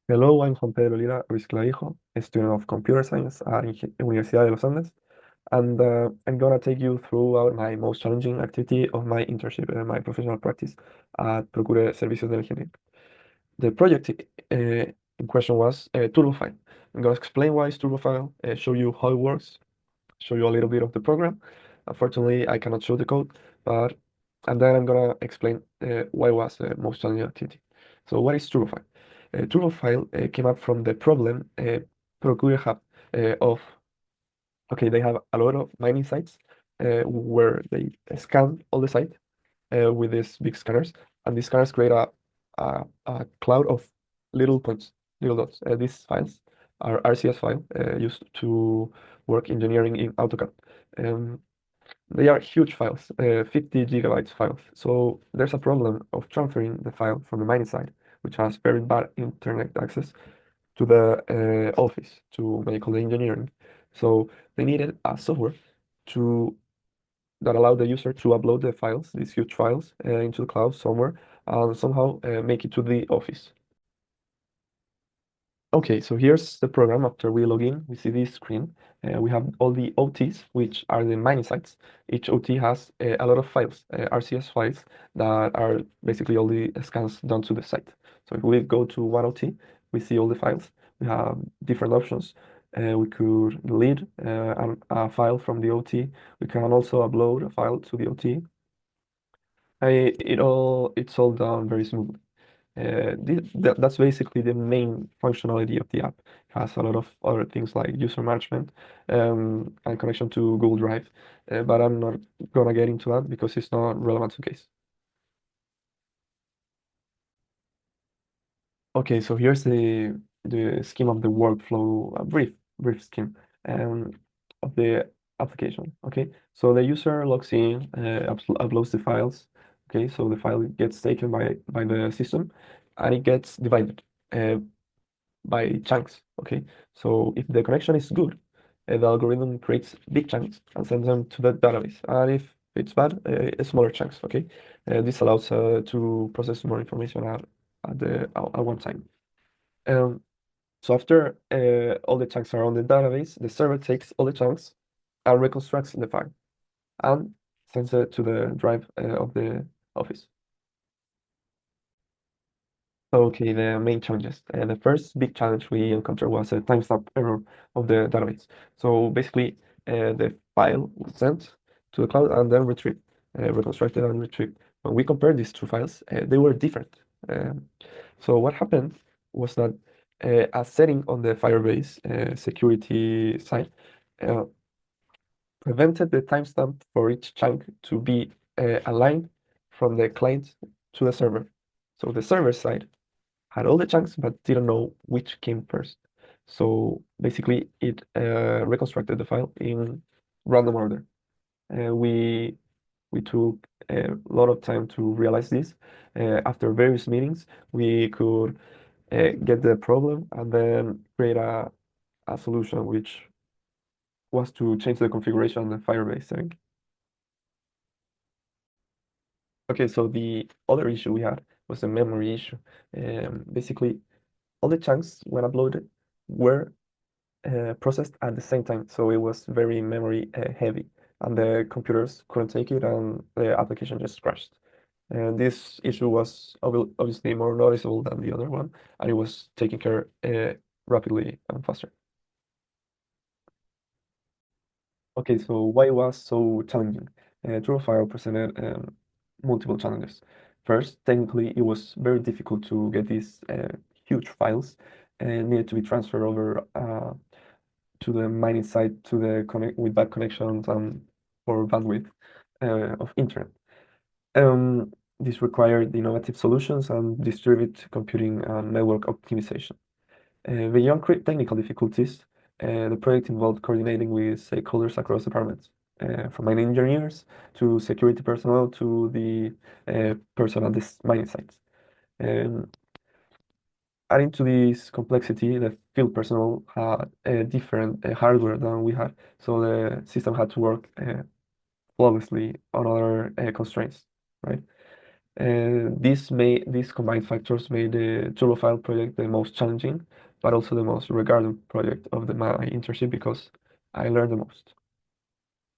Hello, I'm Juan Pedro Lira, a student of computer science at Universidad de los Andes, and I'm gonna take you through my most challenging activity of my internship and my professional practice at Procure Servicios de Ingeniería. The project in question was TurboFile. I'm gonna explain why it's TurboFile, show you how it works, show you a little bit of the program. Unfortunately, I cannot show the code, but and then I'm gonna explain why it was the most challenging activity. So what is TurboFile? TurboFile came up from the problem Procure have of okay, they have a lot of mining sites where they scan all the site with these big scanners, and these scanners create a cloud of little points, little dots. These files are RCS file used to work engineering in AutoCAD. Um, they are huge files, 50 gigabytes files. So there's a problem of transferring the file from the mining site, which has very bad internet access, to the office to make all the engineering. So they needed a software to that allowed the user to upload the files, these huge files, into the cloud somewhere and somehow make it to the office. Okay, so here's the program. After we log in, we see this screen. We have all the OTs, which are the mining sites. Each OT has a lot of files, RCS files, that are basically all the scans done to the site. So if we go to one OT, we see all the files. We have different options. We could delete a file from the OT. We can also upload a file to the OT. It's all done very smoothly. That's basically the main functionality of the app. It has a lot of other things like user management and connection to Google Drive, but I'm not gonna get into that because it's not relevant to case. Okay, so here's the scheme of the workflow, a brief scheme um, of the application. Okay, so the user logs in, uploads the files. Okay, so the file gets taken by the system, and it gets divided by chunks. Okay, so if the connection is good, the algorithm creates big chunks and sends them to the database. And if it's bad, smaller chunks. Okay, this allows to process more information at one time. Um, so after all the chunks are on the database, the server takes all the chunks and reconstructs the file and sends it to the drive of the office. Okay, the main challenges. The first big challenge we encountered was a timestamp error of the database. So basically, the file was sent to the cloud and then retrieved, reconstructed and retrieved. When we compared these two files, they were different. So what happened was that a setting on the Firebase security side uh, prevented the timestamp for each chunk to be aligned from the client to the server. So the server side had all the chunks but didn't know which came first. So basically, it reconstructed the file in random order. We took a lot of time to realize this. After various meetings, we could get the problem and then create a solution, which was to change the configuration of the Firebase setting. Okay, so the other issue we had was the memory issue. Basically, all the chunks when uploaded were processed at the same time, so it was very memory heavy, and the computers couldn't take it, and the application just crashed. And this issue was obviously more noticeable than the other one, and it was taken care rapidly and faster. Okay, so why it was so challenging? File presented multiple challenges. First, technically, it was very difficult to get these huge files needed to be transferred over to the mining site to the connect with bad connections and for bandwidth of internet. This required innovative solutions and distributed computing and network optimization. Beyond technical difficulties, the project involved coordinating with stakeholders across departments, from mining engineers to security personnel to the person at the mining sites. Um, Adding to this complexity, the field personnel had different hardware than we had, so the system had to work flawlessly on other constraints, right? These combined factors made the Tulophile project the most challenging, but also the most regarded project of my internship because I learned the most.